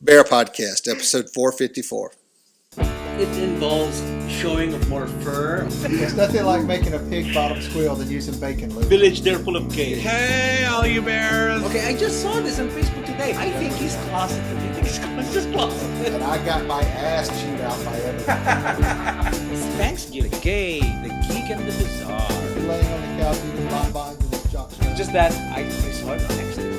BearPodcast, episode 454. It involves showing of more fur. There's nothing like making a pig bottom squeal than using bacon lube. Village there full of gay. Hey, all you bears! Okay, I just saw this on Facebook today. I think he's closeted. You think he's just closeted? And I got my ass chewed out by everybody. Thanks, the gay, the geek, and the bizarre. Laying on the couch eating bonbons and junk. Just that I saw it on accident.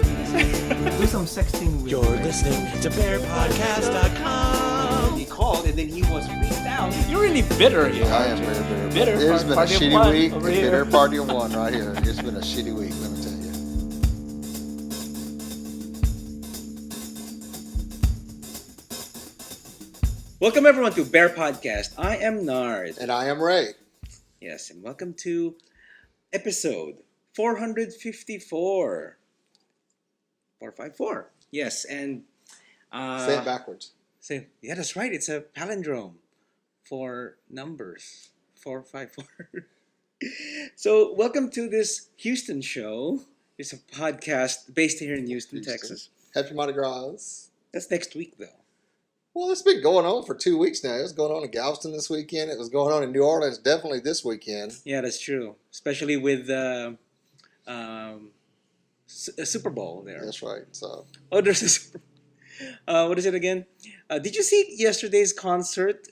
Do some sexting with You're listening to BearPodcast.com. He called and then he was freaked out. You're really bitter here. I am very bitter. Bitter. It's been a Party of shitty one week. over The here. bitter party of one right here. It's been a shitty week, let me tell you. Welcome everyone to Bear Podcast. I am Nard. And I am Ray. Yes, and welcome to episode 454. 454. Yes, and Say it backwards. yeah, that's right. It's a palindrome for numbers. 454. So, welcome to this Houston show. It's a podcast based here in Houston, Texas. Happy Mardi Gras. That's next week, though. Well, it's been going on for 2 weeks now. It was going on in Galveston this weekend. It was going on in New Orleans definitely this weekend. Yeah, that's true. Especially with a Super Bowl there. That's right. So Oh, there's a Super what is it again? Did you see yesterday's concert?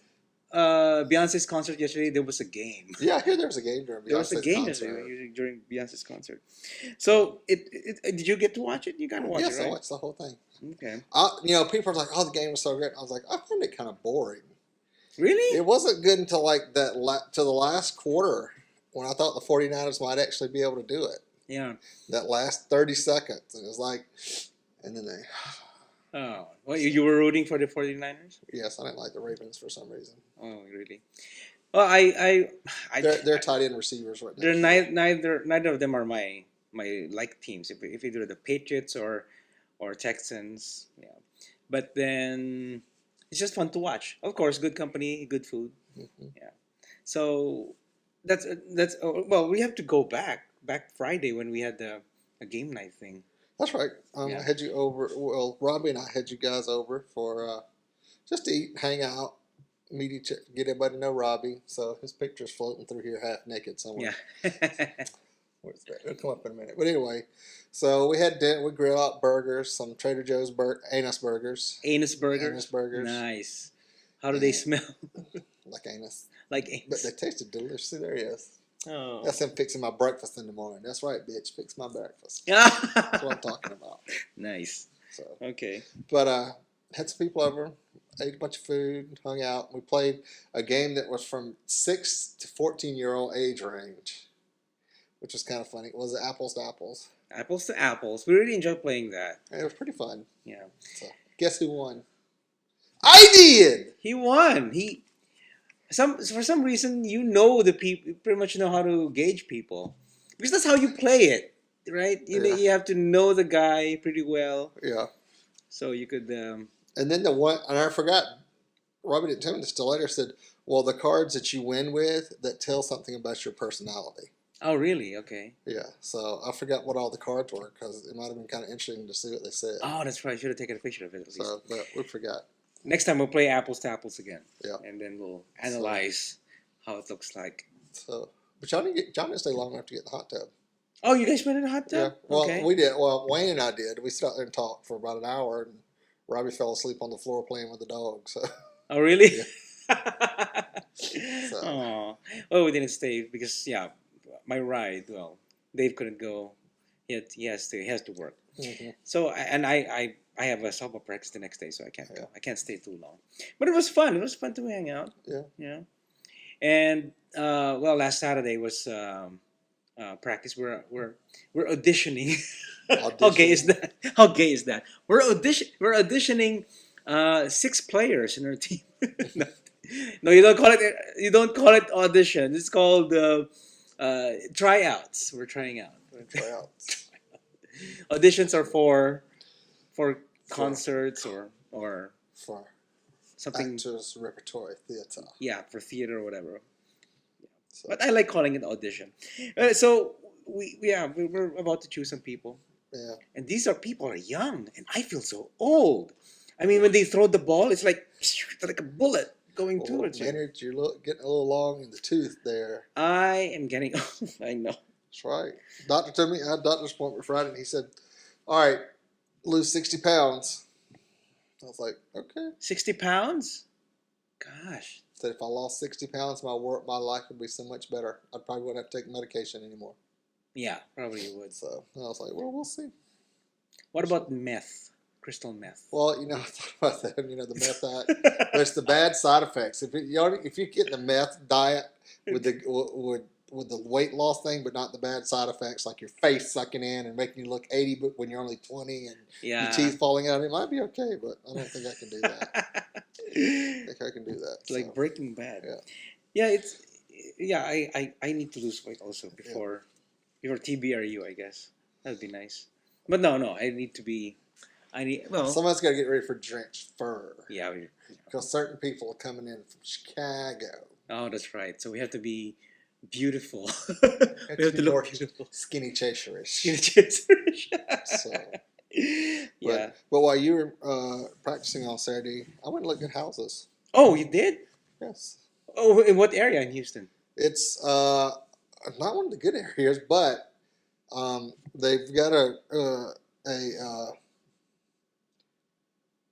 Beyonce's concert yesterday. There was a game. yeah, I hear there was a game during There was a Beyonce's game concert. yesterday during Beyonce's concert. So, did you get to watch it? You got to watch Yes, it, I right? watched the whole thing. Okay. People are like, "Oh, the game was so great." I was like, "I found it kind of boring." Really? It wasn't good until like to the last quarter when I thought the 49ers might actually be able to do it. Yeah. That last 30 seconds, and it was like, and then they, Oh, well, you were rooting for the 49ers? yes, I didn't like the Ravens for some reason. Oh, really? Well, I They're tight end receivers right now. they're neither of them are my like teams. If either the Patriots or Texans, yeah. But then it's just fun to watch. Of course, good company, good food. Mhm. Yeah. So that's well, we have to go back Friday when we had a game night thing. That's right. Yeah. I had you over. Well, Robbie and I had you guys over for just to eat, hang out, meet each, get everybody to know Robbie. So his picture's floating through here half naked somewhere. Yeah. Where's that? It'll come up in a minute. But anyway, so we had dinner. We grilled out burgers, some Trader Joe's anus burgers. Anus burgers. Anus burgers. Nice. How do they smell? Like anus. Like But anus. they tasted delicious. See, there he is. Oh. That's him fixing my breakfast in the morning. That's right, bitch. Fix my breakfast. Yeah. That's what I'm talking about. Nice. So, Okay. but had some people over, ate a bunch of food, hung out. We played a game that was from 6 to 14-year-old age range, which was kind of funny. It was apples to apples. Apples to apples. We really enjoy playing that. And it was pretty fun. Yeah. So, guess who won? I did. He won. For some reason the people. You pretty much know how to gauge people because that's how you play it, right? You have to know the guy pretty well, Yeah. so you could. And then the one, and I forgot. Robbie didn't tell me this till later. Said, "Well, the cards that you win with that tell something about your personality." Oh, really? Okay. Yeah. So I forgot what all the cards were because it might have been kind of interesting to see what they said. Oh, that's right. I should have taken a picture of it at least. So, but we forgot. Next time we'll play apples to apples again. Yeah. And then we'll analyze how it looks like. So, but y'all didn't stay long enough to get in the hot tub. Oh, you guys went in a hot Yeah. tub? Well, Okay. we did. Well, Wayne and I did. We sat there and talked for about an hour, and Robbie fell asleep on the floor playing with the dog. So, Oh, really? So. Oh, well, we didn't stay because my ride. Well, Dave couldn't go. He has to work. mhm. So I have a softball practice the next day, so I can't Yeah. go. I can't stay too long. But it was fun. It was fun to hang out. Yeah. Yeah. And last Saturday was practice. We're auditioning. How gay is that? How gay is that? We're auditioning 6 players in our team. No, you don't call it. You don't call it audition. It's called tryouts. We're trying out. Try out. Auditions are for concerts or For something. actors, repertory, theater. Yeah, for theater or whatever. So, But I like calling it audition. So we're about to choose some people, yeah. and these people are young, and I feel so old. I mean, when they throw the ball, it's like a bullet going Well, towards you. Maynard, you're getting a little long in the tooth there. I am getting. I know. That's right. Doctor told me I had a doctor's appointment Friday, and he said, "All right, lose 60 pounds." I was like, "Okay." 60 pounds? Gosh. Said if I lost 60 pounds, my life would be so much better. I probably wouldn't have to take medication anymore. Yeah, probably you would. So I was like, "Well, we'll see." What about meth? Crystal meth. Well, I thought about that. The meth diet. There's the bad side effects. If you get the meth diet with the weight loss thing, but not the bad side effects like your face sucking in and making you look 80, but when you're only 20 and your teeth falling out, it might be okay. But I don't think I can do that. I think I can do that. It's like Breaking Bad. Yeah. Yeah. I need to lose weight also before TBRU. I guess that'd be nice. But no. Somebody's got to get ready for drenched fur. Yeah. Because certain people are coming in from Chicago. Oh, that's right. So we have to be beautiful. We have to look more beautiful. Skinny chaserish. Skinny chaserish. So, yeah. But while you were practicing on Saturday, I went and looked at houses. Oh, you did? Yes. Oh, in what area in Houston? It's not one of the good areas, but they've got a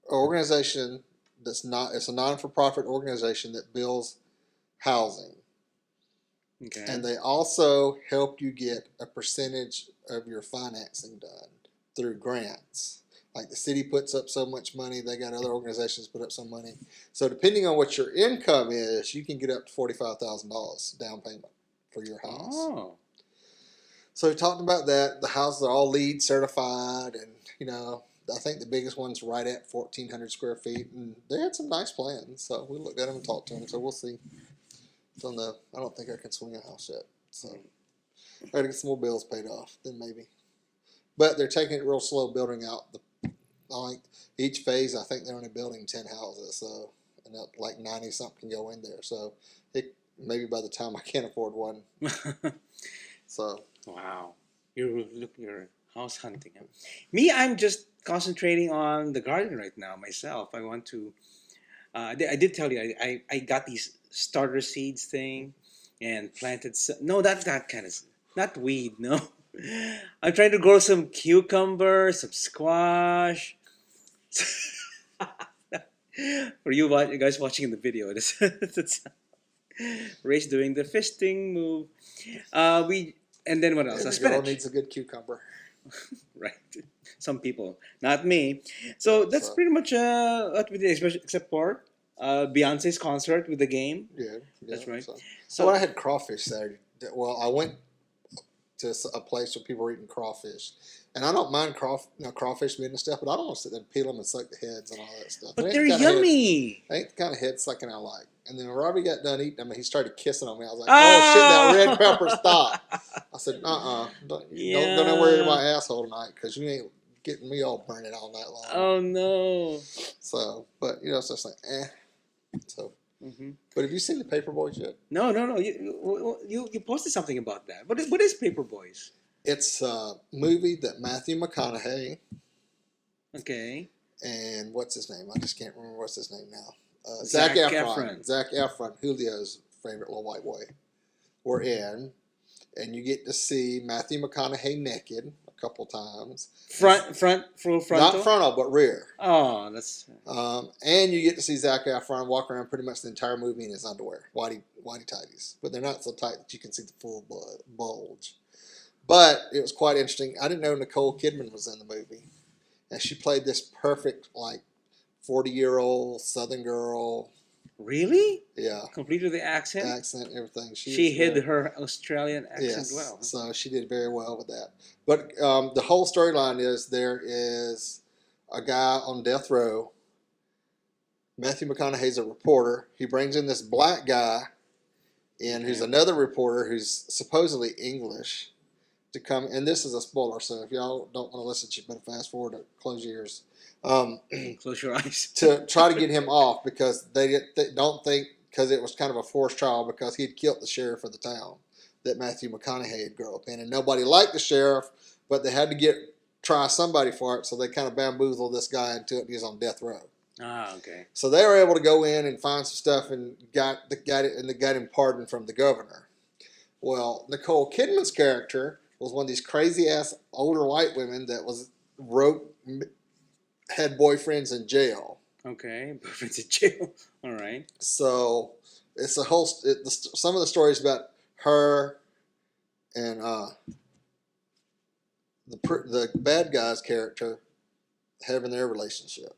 organization it's a non-for-profit organization that builds housing. Okay. And they also help you get a percentage of your financing done through grants. Like the city puts up so much money, they got other organizations put up some money. So depending on what your income is, you can get up to $45,000 down payment for your house. Oh. So we talked about that. The houses are all LEED certified, and I think the biggest one's right at 1,400 square feet, and they had some nice plans. So we looked at them and talked to them. So we'll see. I don't think I can swing a house yet. So I got to get some more bills paid off, then maybe. But they're taking it real slow, building out each phase. I think they're only building 10 houses, so and like 90 something can go in there. So maybe by the time I can't afford one. So wow, you're house hunting. Huh? Me, I'm just concentrating on the garden right now myself. I want to. I did tell you I got these starter seeds thing and planted. No, that's not kind of not weed. No, I'm trying to grow some cucumber, some squash. For you guys watching the video, that's Ray's doing the fisting move. And then what else? Every Spinach. girl needs a good cucumber. Right. Some people, not me. So that's pretty much what we did, especially except for Beyonce's concert with the game. Yeah, That's right. So I had crawfish Saturday. Well, I went to a place where people were eating crawfish, and I don't mind crawfish meat and stuff, but I don't want to sit there and peel them and suck the heads and all that stuff. But they're yummy. They ain't the kind of head sucking I like. And then when Robbie got done eating them, he started kissing on me. I was like, "Oh shit, that red pepper, stop!" I said, don't go nowhere in my asshole tonight because you ain't getting me all burning all night long." Oh no. So, but it's just like, eh. So, Mm-hmm. but have you seen the Paper Boys yet? No. You posted something about that. What is Paper Boys? It's a movie that Matthew McConaughey Okay. and what's his name? I just can't remember what's his name now. Zac Zac Efron. Zac Efron, Julio's favorite little white boy, were in, and you get to see Matthew McConaughey naked a couple times. Full frontal? Not frontal, but rear. Oh, that's. And you get to see Zac Efron walk around pretty much the entire movie in his underwear, whitey tighties, but they're not so tight that you can see the full bulge. But it was quite interesting. I didn't know Nicole Kidman was in the movie, and she played this perfect 40-year-old Southern girl. Really? Yeah. Complete with the accent? Accent, everything. She hid her Australian accent well. So she did very well with that. But the whole storyline is there is a guy on death row. Matthew McConaughey's a reporter. He brings in this black guy who's another reporter who's supposedly English to come. And this is a spoiler, so if y'all don't want to listen, you better fast forward or close your ears. Close your eyes. To try to get him off because they don't think, because it was kind of a forced trial because he'd killed the sheriff of the town that Matthew McConaughey had grown up in, and nobody liked the sheriff, but they had to try somebody for it, so they kind of bamboozled this guy into it, and he was on death row. Ah, okay. So they were able to go in and find some stuff and got him pardoned from the governor. Well, Nicole Kidman's character was one of these crazy ass older white women that had boyfriends in jail. Okay, boyfriend's in jail. All right. So it's some of the stories about her and the bad guy's character having their relationship.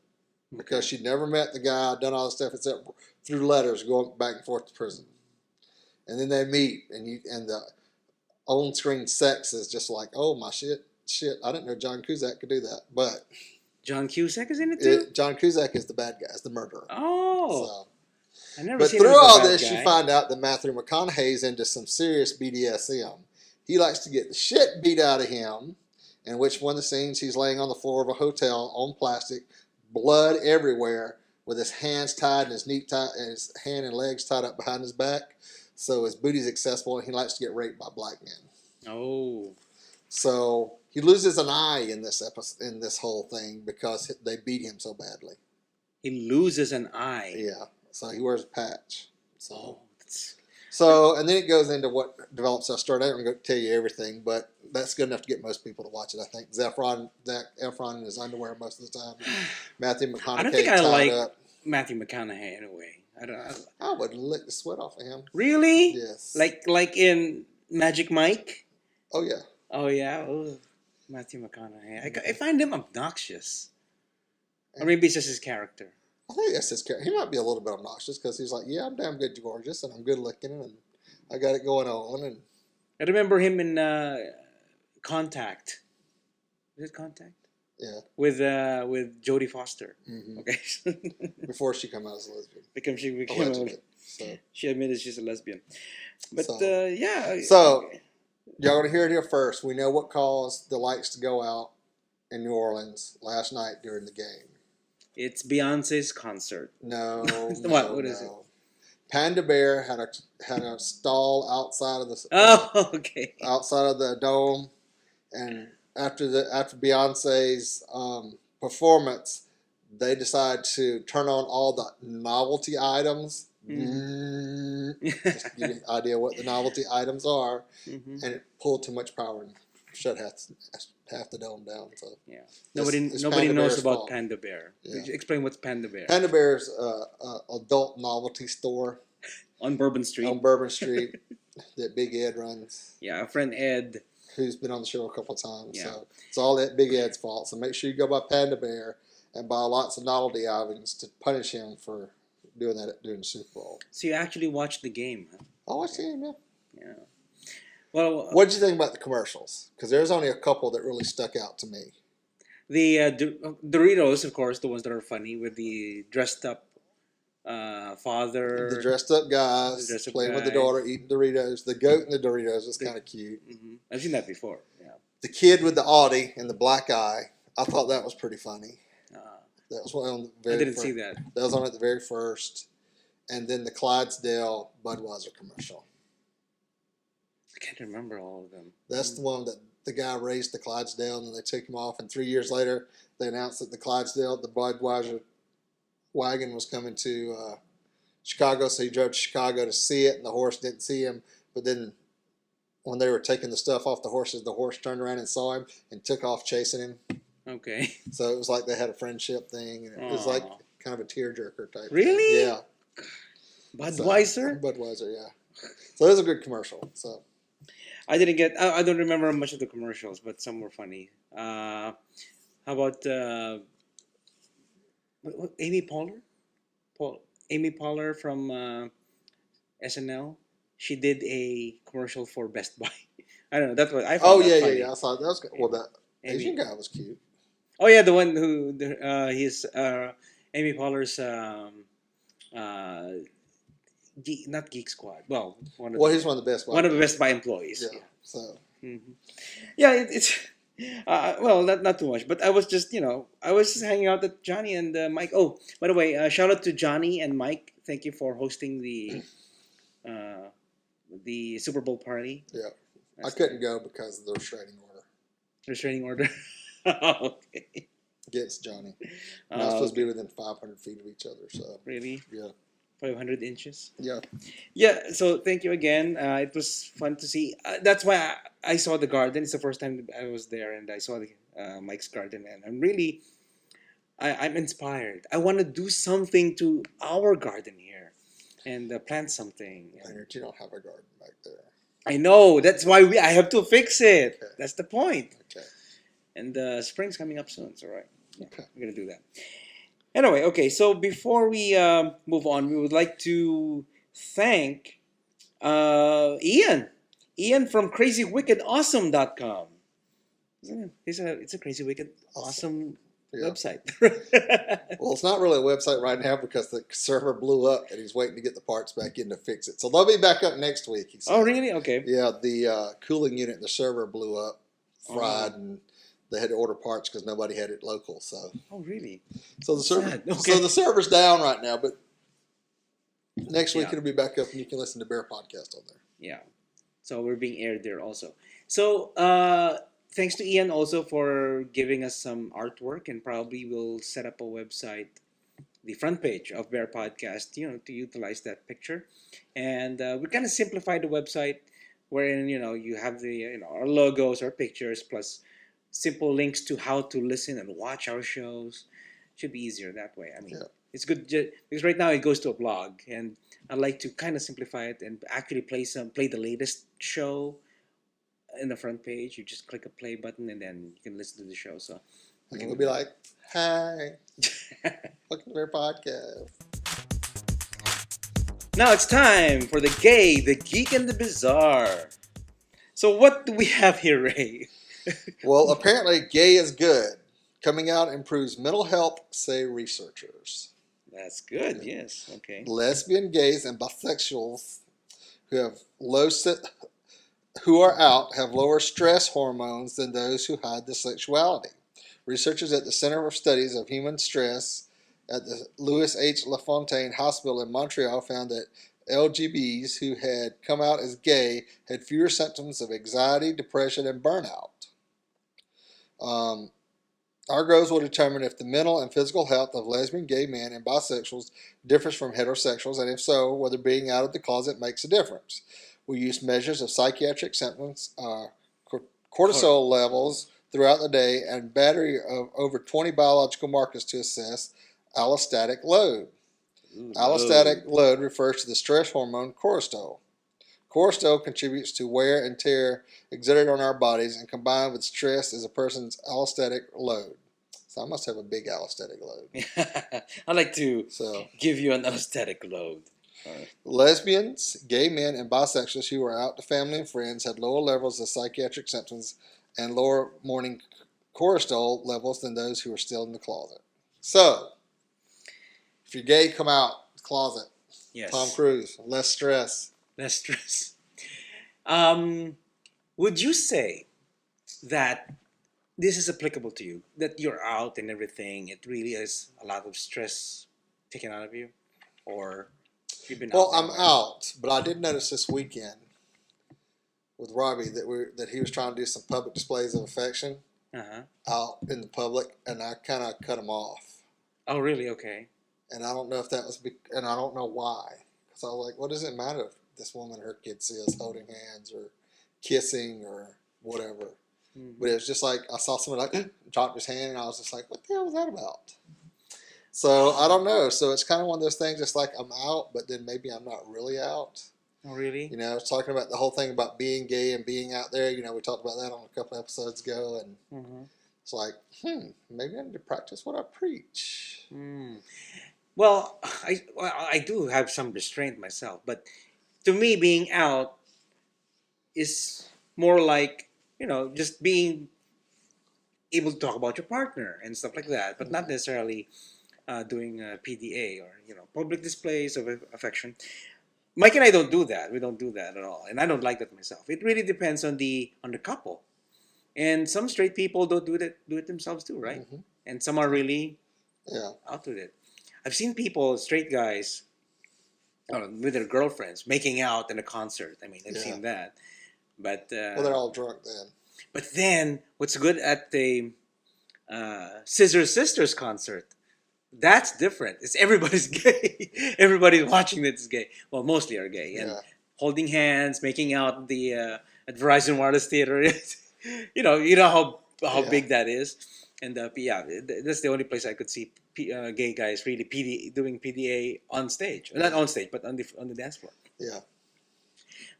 Because she'd never met the guy, done all this stuff except through letters going back and forth to prison. And then they meet, and the on-screen sex is just like, oh my shit, I didn't know John Cusack could do that. But John Cusack is in it too? John Cusack is the bad guy, is the murderer. Oh. So. I never But seen him through as a all bad this, guy. you find out that Matthew McConaughey's into some serious BDSM. He likes to get the shit beat out of him, in which one of the scenes he's laying on the floor of a hotel on plastic, blood everywhere, with his hands tied and his hand and legs tied up behind his back, so his booty's accessible, and he likes to get raped by black men. Oh. So he loses an eye in this whole thing because they beat him so badly. He loses an eye. Yeah. So he wears a patch. So. Oh, So, and then it goes into what develops that story. I don't going to tell you everything, but that's good enough to get most people to watch it, I think. Zac Efron in his underwear most of the time. Matthew McConaughey I don't think I like up. Matthew McConaughey anyway. I would lick the sweat off of him. Really? Yes. Like in Magic Mike? Oh, yeah. Oh, yeah? Oh, Matthew McConaughey. I find him obnoxious. Or maybe it's just his character. I think that's his character. He might be a little bit obnoxious because he's like, yeah, I'm damn good gorgeous and I'm good looking and I got it going on. And I remember him in Contact. Is it Contact? Yeah. With Jodie Foster. Mm-hmm. Okay. Before she came out as a lesbian. She became Allegedly. So. She admitted she's a lesbian. But So. yeah. So y'all gonna hear it here first. We know what caused the lights to go out in New Orleans last night during the game. It's Beyonce's concert. No. What is it? Panda Bear had a stall outside of the Okay. outside of the dome, and after Beyonce's performance, they decided to turn on all the novelty items. Mm-hmm. Just to give you an idea what the novelty items are, Mm-hmm. and it pulled too much power and shut half the dome down. So yeah, it's nobody Panda knows Bear's about fault. Panda Bear. Yeah. Explain what's Panda Bear. Panda Bear's adult novelty store On Bourbon Street. on Bourbon Street that Big Ed runs. Yeah, our friend Ed. Who's been on the show a couple of times. Yeah. So it's all that Big Ed's fault. So make sure you go by Panda Bear and buy lots of novelty items to punish him for doing that during the Super Bowl. So you actually watched the game, huh? I watched the game, yeah. Yeah. Well, What did you think about the commercials? Because there's only a couple that really stuck out to me. the Doritos, of course, the ones that are funny with the dressed up father. The dressed up guys playing with the daughter, eating Doritos. The goat and the Doritos was kind of cute. Mm-hmm. I've seen that before. Yeah. The kid with the Audi and the black eye, I thought that was pretty funny. That was one on the very I didn't first. see that. That was on at the very first. And then the Clydesdale Budweiser commercial. I can't remember all of them. That's the one that the guy raised the Clydesdale and then they took him off. And 3 years later, they announced that the Budweiser wagon was coming to Chicago. So he drove to Chicago to see it and the horse didn't see him. But then when they were taking the stuff off the horses, the horse turned around and saw him and took off chasing him. Okay. So it was like they had a friendship thing. And it was like kind of a tearjerker type Really? thing. Yeah. Budweiser? Budweiser, yeah. So it was a good commercial. So I don't remember much of the commercials, but some were funny. How about Amy Poehler? Amy Poehler from SNL. She did a commercial for Best Buy. I don't know. That's what I found. yeah. I saw that. Was good. Well, that Asian guy was cute. Oh yeah, the one who he's Amy Poehler's not Geek Squad. Well, He's one of the best. One of the Best Buy employees. Yeah. So. Mm-hmm. Yeah, it's well, not too much, but I was just I was just hanging out with Johnny and Mike. Oh, by the way, shout out to Johnny and Mike. Thank you for hosting the Super Bowl party. Yeah, I couldn't go because of the restraining order. Restraining order. Okay. against Johnny. We're not supposed to be within 500 feet of each other. So Really? yeah. 500 inches? Yeah. Yeah, so thank you again. It was fun to see. That's why I saw the garden. It's the first time I was there, and I saw the Mike's garden, and I'm inspired. I want to do something to our garden here, and plant something. Leonard, you don't have a garden back there. I know. That's why I have to fix it. Okay. That's the point. Okay. And spring's coming up soon. It's all right. Yeah, Okay. we're gonna do that. Anyway, okay. So before we move on, we would like to thank Ian. Ian from CrazyWickedAwesome.com. It's a Crazy Wicked Awesome Yeah. website. Well, it's not really a website right now because the server blew up and he's waiting to get the parts back in to fix it. So they'll be back up next week. He said. Oh, really? Okay. Yeah, the cooling unit in the server blew up, fried, and they had to order parts because nobody had it local. So. Oh, really? So the server, Sad. Okay. so the server's down right now, but next week Yeah. it'll be back up and you can listen to BearPodcast on there. Yeah. So we're being aired there also. So thanks to Ian also for giving us some artwork, and probably we'll set up a website, the front page of Bear Podcast, to utilize that picture. And we kind of simplified the website wherein, you have the, our logos, our pictures, plus simple links to how to listen and watch our shows. Should be easier that way. I mean, Yeah. it's good because right now it goes to a blog, and I'd like to kind of simplify it and actually play the latest show in the front page. You just click a play button and then you can listen to the show. So And we'll be like, hi, welcome to Bear Podcast. Now it's time for the gay, the geek, and the bizarre. So what do we have here, Ray? Well, apparently gay is good. Coming out improves mental health, say researchers. That's good. Yes. Okay. Lesbian, gays, and bisexuals who are out have lower stress hormones than those who hide their sexuality. Researchers at the Center for Studies of Human Stress at the Louis H. LaFontaine Hospital in Montreal found that LGBTs who had come out as gay had fewer symptoms of anxiety, depression, and burnout. Our goals will determine if the mental and physical health of lesbian, gay men, and bisexuals differs from heterosexuals, and if so, whether being out of the closet makes a difference. We use measures of psychiatric symptoms, cortisol levels throughout the day, and battery of over 20 biological markers to assess allostatic load. Allostatic load refers to the stress hormone cortisol. Cortisol contributes to wear and tear exerted on our bodies, and combined with stress is a person's allostatic load. So I must have a big allostatic load. I'd like to So give you an aesthetic load. lesbians, gay men, and bisexuals who were out to family and friends had lower levels of psychiatric symptoms and lower morning cortisol levels than those who were still in the closet. So, if you're gay, come out the closet. Yes. Tom Cruise, less stress. Less stress. Would you say that this is applicable to you? That you're out and everything, it really is a lot of stress taken out of you? Or you've been Well, out? I'm out, but I did notice this weekend with Robbie that he was trying to do some public displays of affection Uh-huh. out in the public, and I kind of cut him off. Oh, really? Okay. And I don't know if that was, and I don't know why. Because I was like, what does it matter if this woman and her kids see us holding hands or kissing or whatever? Mhm. But it was just like, I saw someone like drop his hand, and I was just like, what the hell was that about? So I don't know. So it's kind of one of those things. It's like I'm out, but then maybe I'm not really out. Oh, really? You know, it's talking about the whole thing about being gay and being out there. You know, we talked about that on a couple episodes ago, and Mm-hmm. it's like, maybe I need to practice what I preach. Mm. Well, I do have some restraint myself, but to me, being out is more like, just being able to talk about your partner and stuff like that, but not necessarily doing PDA or public displays of affection. Mike and I don't do that. We don't do that at all, and I don't like that myself. It really depends on the couple, and some straight people don't do it themselves too, right? Mhm. And some are really Yeah. out with it. I've seen people, straight guys, with their girlfriends making out in a concert. I mean, I've Yeah. seen that, but Well, they're all drunk then. but then what's good at the Scissor Sisters concert. That's different. It's everybody's gay. Everybody's watching that's gay. Well, mostly are gay and Yeah. holding hands, making out the at Verizon Wireless Theater. You know how Yeah. big that is, and yeah, that's the only place I could see gay guys really doing PDA on stage. Not on stage, but on the dance floor. Yeah.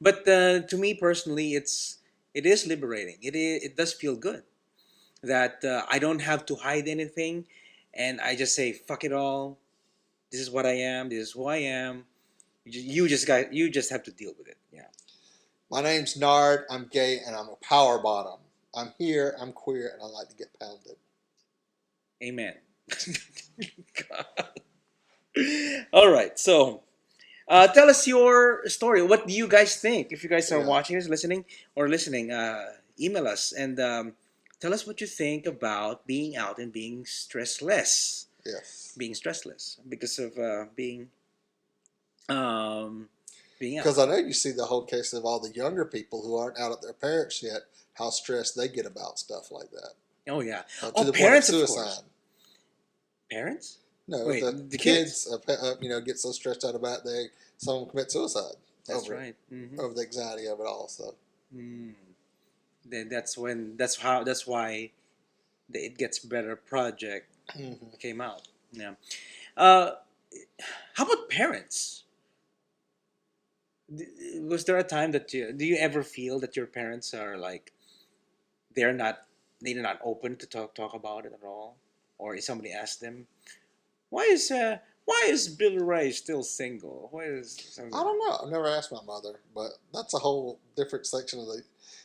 But to me personally, it is liberating. It does feel good that I don't have to hide anything, and I just say fuck it all. This is what I am. This is who I am. You just have to deal with it. Yeah. My name's Nard. I'm gay and I'm a power bottom. I'm here. I'm queer and I like to get pounded. Amen. All right. So, tell us your story. What do you guys think? If you guys are Yeah. watching us, listening, email us and tell us what you think about being out and being stressless. Yes. Being stressless because of being out. Because I know you see the whole case of all the younger people who aren't out at their parents yet, how stressed they get about stuff like that. Oh yeah. To Oh, the parents, of point of course. suicide. Parents? No, Wait, the kids? kids, get so stressed out about it, some of them commit suicide. That's over it, right. Mm-hmm. over the anxiety of it all. So Mm. Then that's why the It Gets Better project came out. Yeah. Uh, how about parents? Was there a time that do you ever feel that your parents are like they're not open to talk about it at all, or if somebody asks them why is Bill Ray still single? Why is something? I don't know. I've never asked my mother, but that's a whole different section of the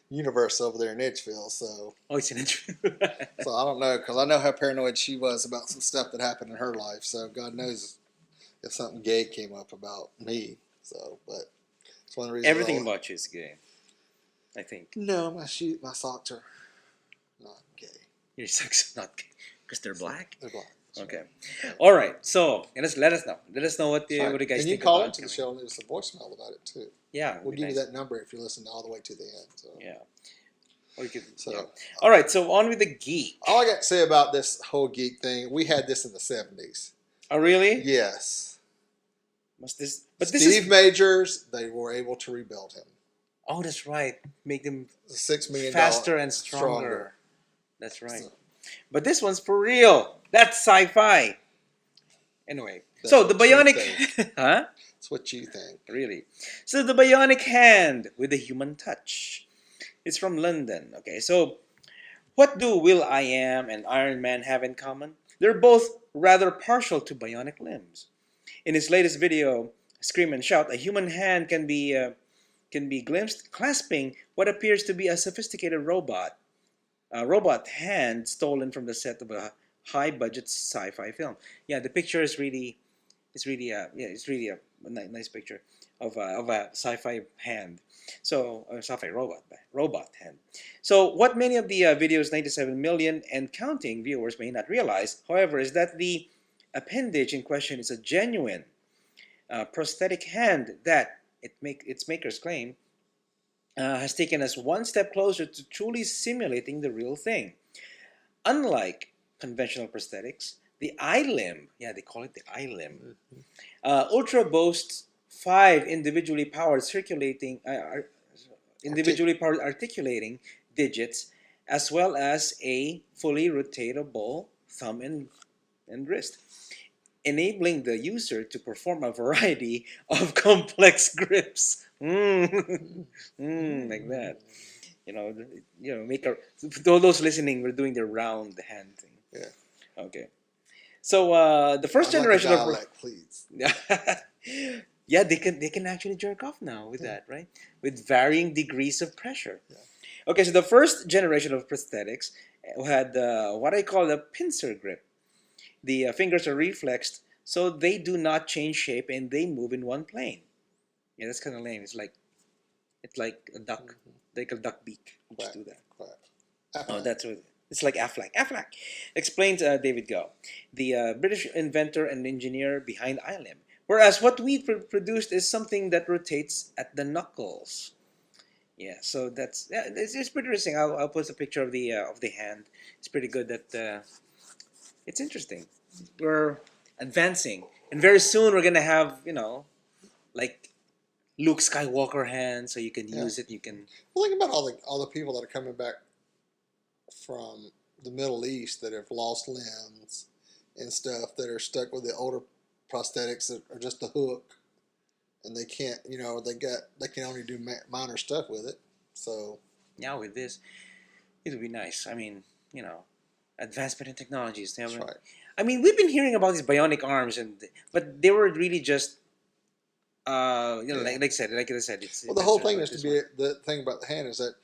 universe over there in Edgeville. So, Oh, it's an interview. so I don't know because I know how paranoid she was about some stuff that happened in her life. So God knows if something gay came up about me. So, but it's one of the reasons. Everything about you is gay, I think. No, my socks are not gay. Your sex not gay because they're black. They're black. Okay. All right. So let us know. Let us know what you guys and you think call about into the coming. show and leave us a voicemail about it too. Yeah. We'll it'd give be you nice. that number if you listen all the way to the end. So, Yeah. Or you could, so yeah. All right. So on with the geek. all I got to say about this whole geek thing, we had this in the 70s. Oh, really? Yes. Must this? But this Steve is. Majors, they were able to rebuild him. Oh, that's right. Make them $6 million faster and stronger. That's right. But this one's for real. That's sci-fi. Anyway, That's so the what you bionic, think. huh? That's what you think. Really? So the bionic hand with the human touch. It's from London. Okay, so what do Will I Am and Iron Man have in common? They're both rather partial to bionic limbs. In his latest video, Scream and Shout, a human hand can be glimpsed clasping what appears to be a sophisticated robot. A robot hand stolen from the set of a high-budget sci-fi film. Yeah, the picture is really, it's really a nice picture of a sci-fi hand. So a sci-fi robot hand. So what many of the video's 97 million and counting viewers may not realize, however, is that the appendage in question is a genuine prosthetic hand that its makers claim has taken us one step closer to truly simulating the real thing. Unlike conventional prosthetics, the eye-limb, yeah, they call it the eye-limb, Ultra boasts 5 individually powered articulating digits, as well as a fully rotatable thumb and wrist, enabling the user to perform a variety of complex grips. Like that. Make those listening, we're doing the round hand thing. Yeah. Okay. So the first I'd generation like a of dialect, please. yeah, they can actually jerk off now with that, right? With varying degrees of pressure. Yeah. Okay, so the first generation of prosthetics had what I call the pincer grip. The fingers are reflexed, so they do not change shape and they move in one plane. Yeah, that's kind of lame. It's like a duck, like a duck beak. Just do that. Quack. Oh, that's what. It's like Affleck. Affleck explains David Go, the British inventor and engineer behind iLim. Whereas what we produced is something that rotates at the knuckles. Yeah, so it's pretty interesting. I'll post a picture of the hand. It's pretty good. It's interesting. We're advancing, and very soon we're gonna have like Luke Skywalker hand, so you can Yeah. use it. You can. Well, think about all the people that are coming back from the Middle East that have lost limbs and stuff that are stuck with the older prosthetics that are just a hook, and they can't. They can only do minor stuff with it. So Now with this, it would be nice. I mean, advancement in technologies. that's right. I mean, we've been hearing about these bionic arms, but they were really just, Yeah. like I said, it's. Well, the whole thing is the thing about the hand is that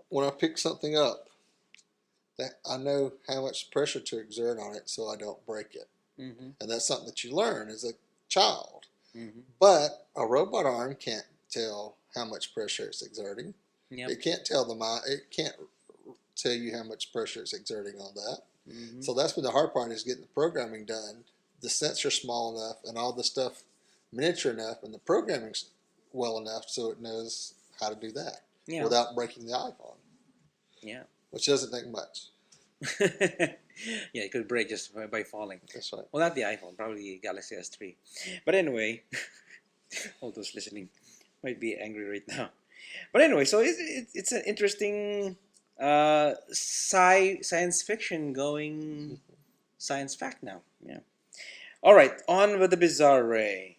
when I pick something up, that I know how much pressure to exert on it so I don't break it, Mm-hmm. and that's something that you learn as a child. Mm-hmm. But a robot arm can't tell how much pressure it's exerting. Yep. It can't tell it can't tell you how much pressure it's exerting on that. Mm-hmm. So that's been the hard part, is getting the programming done. The sensor small enough and all the stuff miniature enough, and the programming's well enough so it knows how to do that Yeah. without breaking the iPhone. Yeah. Which doesn't take much. Yeah, it could break just by falling. That's right. Well, not the iPhone, probably the Galaxy S3. But anyway, all those listening might be angry right now. But anyway, so it's an interesting science fiction going science fact now. Yeah. All right, on with the bizarre Ray.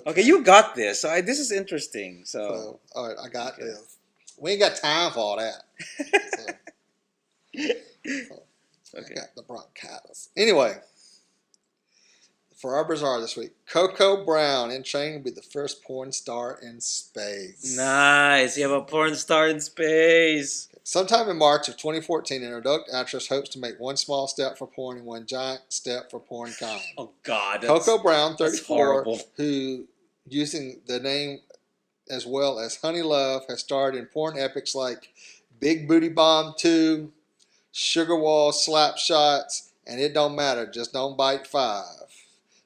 Okay, you got this. So this is interesting. So all right, I got this. We ain't got time for all that. Okay. I got the bronchitis. Anyway, for our bizarre this week, Coco Brown in training to be the first porn star in space. Nice. You have a porn star in space. Sometime in March of 2014, an adult actress hopes to make one small step for porn and one giant step for porn kind. Oh God. Coco Brown, that's 34, horrible. who, using the name as well as Honey Love, has starred in porn epics like Big Booty Bomb 2, Sugar Wall Slap Shots, and It Don't Matter, Just Don't Bite 5.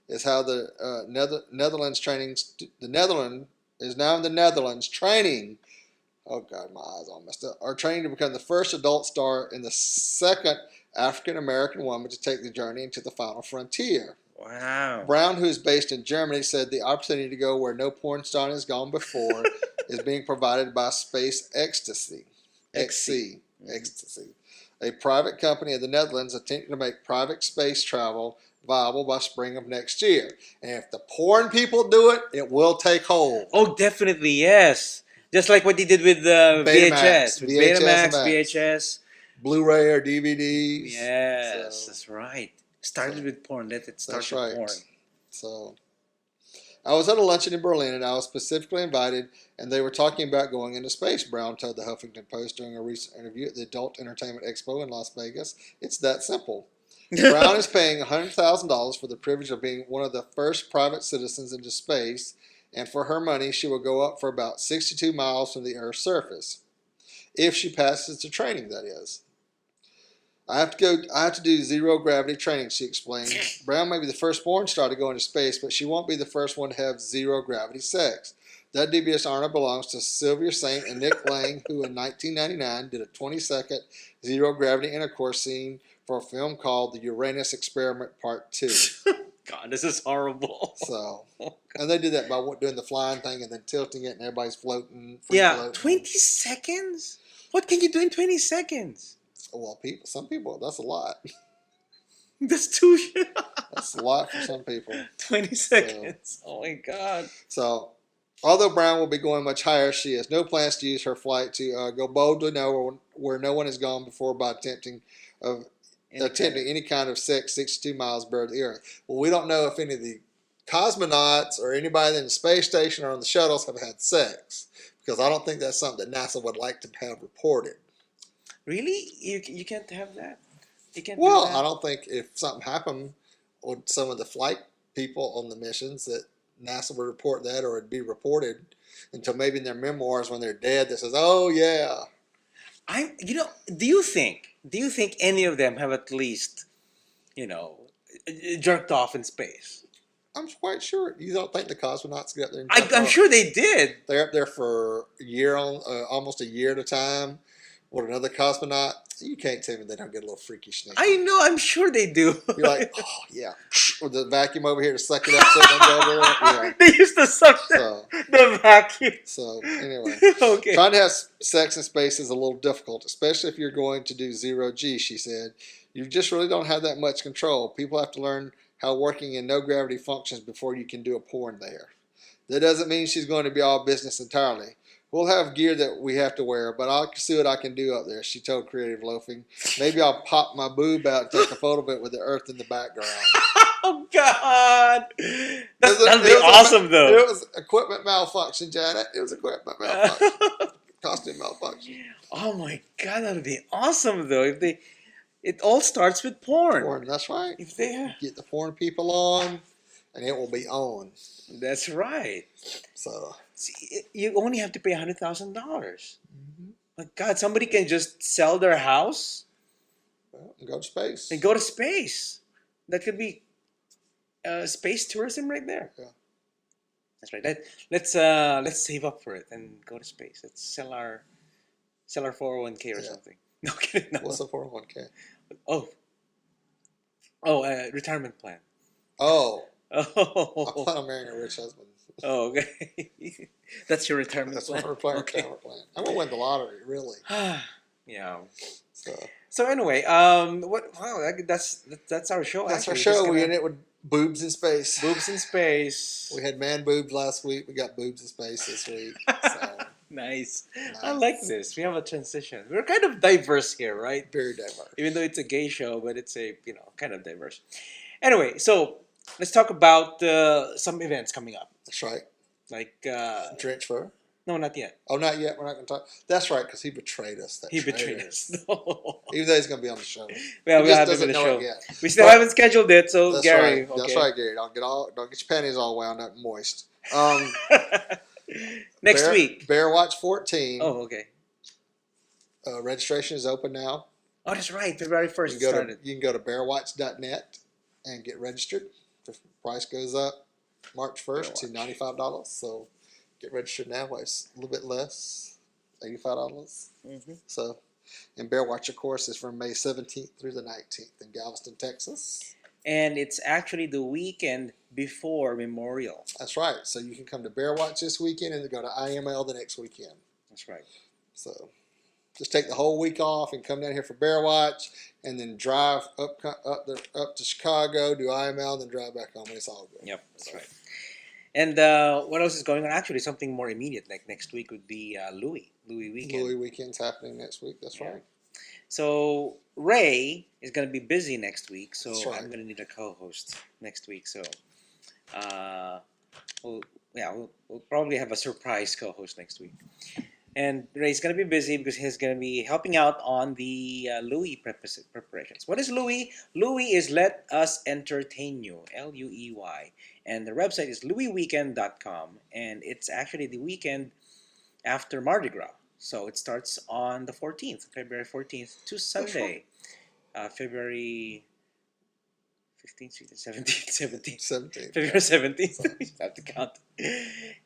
Is how the Netherlands training. The Netherlands is now in the Netherlands training. Oh God, my eyes all messed up. Are training to become the first adult star and the second African American woman to take the journey into the final frontier. Wow. Brown, who is based in Germany, said the opportunity to go where no porn star has gone before is being provided by Space Ecstasy. Ecstasy. A private company in the Netherlands attempting to make private space travel viable by spring of next year. And if the porn people do it, it will take hold. Oh, definitely, yes. Just like what they did with VHS. With Betamax, VHS. Blu-ray or DVDs. Yes, so, that's right. Started with porn. Let it start with porn. So, I was at a luncheon in Berlin, and I was specifically invited, and they were talking about going into space, Brown told the Huffington Post during a recent interview at the Adult Entertainment Expo in Las Vegas. It's that simple. Brown is paying $100,000 for the privilege of being one of the first private citizens into space, and for her money, she will go up for about 62 miles from the Earth's surface. If she passes the training, that is. I have to do zero gravity training, she explained. Brown may be the first porn star to go into space, but she won't be the first one to have zero gravity sex. That dubious honor belongs to Sylvia Saint and Nick Lang, who in 1999 did a 20-second zero gravity intercourse scene for a film called The Uranus Experiment Part 2. God, this is horrible. So, and they did that by doing the flying thing and then tilting it, and everybody's floating. Floating. 20 seconds? What can you do in 20 seconds? Well, some people, that's a lot. That's too. That's a lot for some people. 20 seconds. So, oh my God. So, although Brown will be going much higher, she has no plans to use her flight to go boldly where no one has gone before by attempting any kind of sex 62 miles above the Earth. Well, we don't know if any of the cosmonauts or anybody in the space station or on the shuttles have had sex, because I don't think that's something that NASA would like to have reported. Really? You can't have that? You can't Well, do that? I don't think if something happened with some of the flight people on the missions that NASA would report that, or it'd be reported until maybe in their memoirs when they're dead that says, oh yeah. Do you think any of them have at least, jerked off in space? I'm quite sure. You don't think the cosmonauts get up there? And I'm sure they did. They're up there for a year almost a year at a time. With another cosmonaut, you can't tell me they don't get a little freaky sneaky. I know. I'm sure they do. You're like, oh yeah, with the vacuum over here to suck it up so it don't go over there. Yeah. They used to suck the vacuum. So anyway, Okay. trying to have sex in space is a little difficult, especially if you're going to do zero G. She said, you just really don't have that much control. People have to learn how working in no gravity functions before you can do a porn there. That doesn't mean she's going to be all business entirely. We'll have gear that we have to wear, but I'll see what I can do up there, she told Creative Loafing. Maybe I'll pop my boob out and take a photo of it with the earth in the background. Oh, God. That'd be awesome, though. It was equipment malfunction, Janet. It was equipment malfunction. Costume malfunction. Oh, my God. That'd be awesome, though. It all starts with porn. Porn, that's right. If they Get the porn people on, and it will be on. That's right. So See, you only have to pay $100,000. But God, somebody can just sell their house and go to space. and go to space. That could be space tourism right there. Yeah. That's right. Let's save up for it and go to space. Let's sell our 401k or something. No kidding. No. What's a 401k? Retirement plan. Oh. I Oh, plan on marrying a rich husband. okay. That's your retirement That's plan. my retirement plan. I'm gonna win the lottery, really. Yeah. So So anyway, what? Wow, that's our show. that's our actually. show. Just We gonna- ended it with boobs in space. boobs in space. We had man boobs last week. We got boobs in space this week. So Nice. nice. I like this. We have a transition. We're kind of diverse here, right? Very diverse. Even though it's a gay show, but it's a kind of diverse. Anyway, so let's talk about some events coming up. That's right. Like Drench fur. no, not yet. Oh, not yet. We're not going to talk. That's right, because he betrayed us. That He traitor. betrayed us. No. Even though he's going to be on the show. Well, He we'll just have him doesn't in the know show. it yet. We still But- haven't scheduled it, so That's Gary. right. Okay. That's right, Gary. Don't get your panties all wound up and moist. Next week. Bear Watch 14. Oh, okay. Registration is open now. Oh, that's right. February 1st You it can, started. you can go to bearwatch.net and get registered. The price goes up March 1st to $95. So get registered now. It's a little bit less, $85. Mm-hmm. So, and Bear Watch, of course, is from May 17th through the 19th in Galveston, Texas. And it's actually the weekend before Memorial. That's right. So you can come to Bear Watch this weekend and then go to IML the next weekend. That's right. So just take the whole week off and come down here for Bear Watch, and then drive up to Chicago, do IML, then drive back home. And it's all good. Yep, that's right. And what else is going on? Actually, something more immediate. Like next week would be Louis weekend. Louis weekend's happening next week. That's Yeah. right. So Ray is going to be busy next week, so That's right. I'm going to need a co-host next week. So, we'll probably have a surprise co-host next week. And Ray's going to be busy because he's going to be helping out on the Louis preparations. What is Louis? Louis is Let Us Entertain You, Luey. And the website is louisweekend.com. And it's actually the weekend after Mardi Gras. So it starts on the 14th, February 14th to Sunday, February 15th, 17th, 17th. February 17th. You have to count.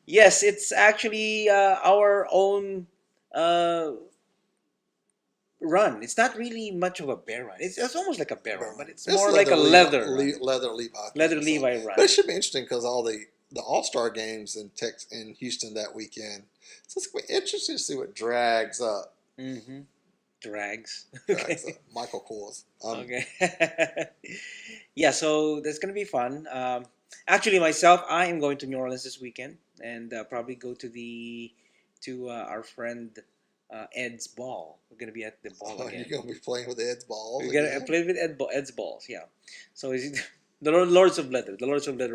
Yes, it's actually our own run. It's not really much of a bear run. It's almost like a bear run, but it's more like a leather run. Leather Levi. Leather Levi run. But it should be interesting because all the All-Star games in Houston that weekend. So it's going to be interesting to see what drags up. Mm-hmm. Drags. Drags up. Michael Kors. Okay. Yeah, so that's gonna be fun. Actually, myself, I am going to New Orleans this weekend, and probably go to our friend Ed's ball. We're gonna be at the ball Oh, again. you're going to be playing with Ed's balls. We're gonna again? play with Ed's balls. Yeah. So is it the Lords of Leather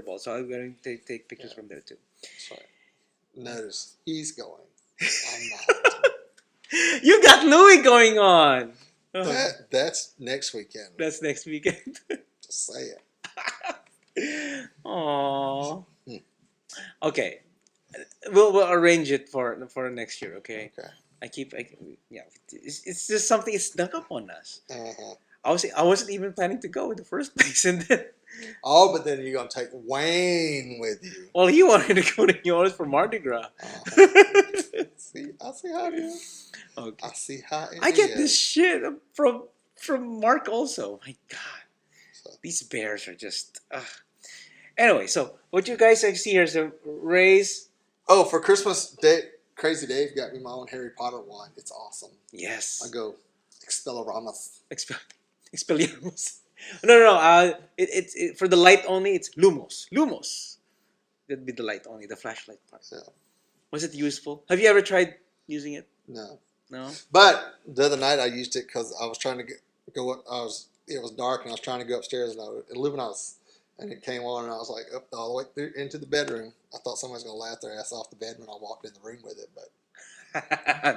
balls. So I'm going to take pictures from there too. That's right. Notice he's going. I'm not. You got Louis going on. That's next weekend. That's next weekend. Just say it. Aww. Hmm. Okay, we'll arrange it for next year. Okay. Okay. It's just something. It snuck up on us. Uh-huh. I wasn't even planning to go in the first place, and then Oh, but then you're gonna take Wayne with you. Well, he wanted to go to New Orleans for Mardi Gras. See, I see how it is. Okay. I see how it is. I get this shit from Mark also. My God, So, these bears are just. Anyway, so what you guys see here is the Ray's. oh, for Christmas, Crazy Dave got me my own Harry Potter one. It's awesome. Yes. I go Expelliarmus. Expelliarmus. No. It for the light only. It's Lumos. Lumos. That'd be the light only, the flashlight part. Yeah. Was it useful? Have you ever tried using it? No. No. But the other night I used it because I was trying to go up. It was dark and I was trying to go upstairs and Illuminous, and it came on and I was like up all the way through into the bedroom. I thought somebody was gonna laugh their ass off the bed when I walked in the room with it, but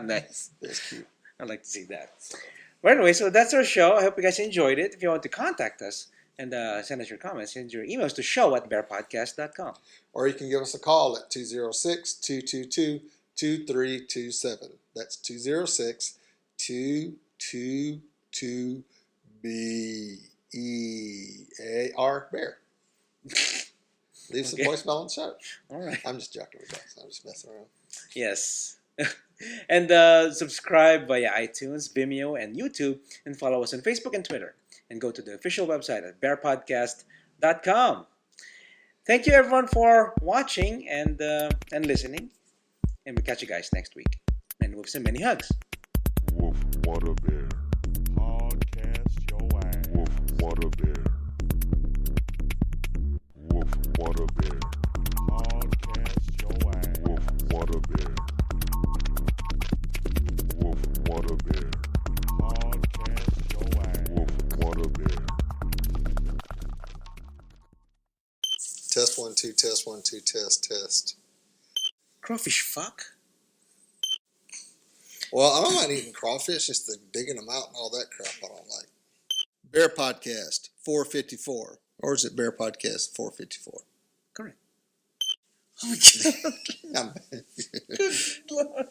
Nice. it was cute. I'd like to see that. Well, anyway, so that's our show. I hope you guys enjoyed it. If you want to contact us and send us your comments, send your emails to show@bearpodcast.com. Or you can give us a call at 206-222-2327. That's 206-222-BEAR, bear. Leave some Okay. voicemail on the show. All right. I'm just joking with that. I'm just messing around. Yes. And subscribe via iTunes, Vimeo, and YouTube, and follow us on Facebook and Twitter. And go to the official website at BearPodcast.com. Thank you, everyone, for watching and listening. And we'll catch you guys next week. And with some many hugs. Woof, what a bear. Podcast your ass. Woof, what a bear. Woof, what a bear. Podcast your ass. Woof, what a bear. Woof, what a bear. Podcast your ass. Woof, what a bear. Test 1 2 test 1 2 test. Crawfish fuck? Well, I don't mind eating crawfish, just the digging them out and all that crap I don't like. Bear Podcast 454. Or is it Bear Podcast 454? Correct. I'm Good Lord.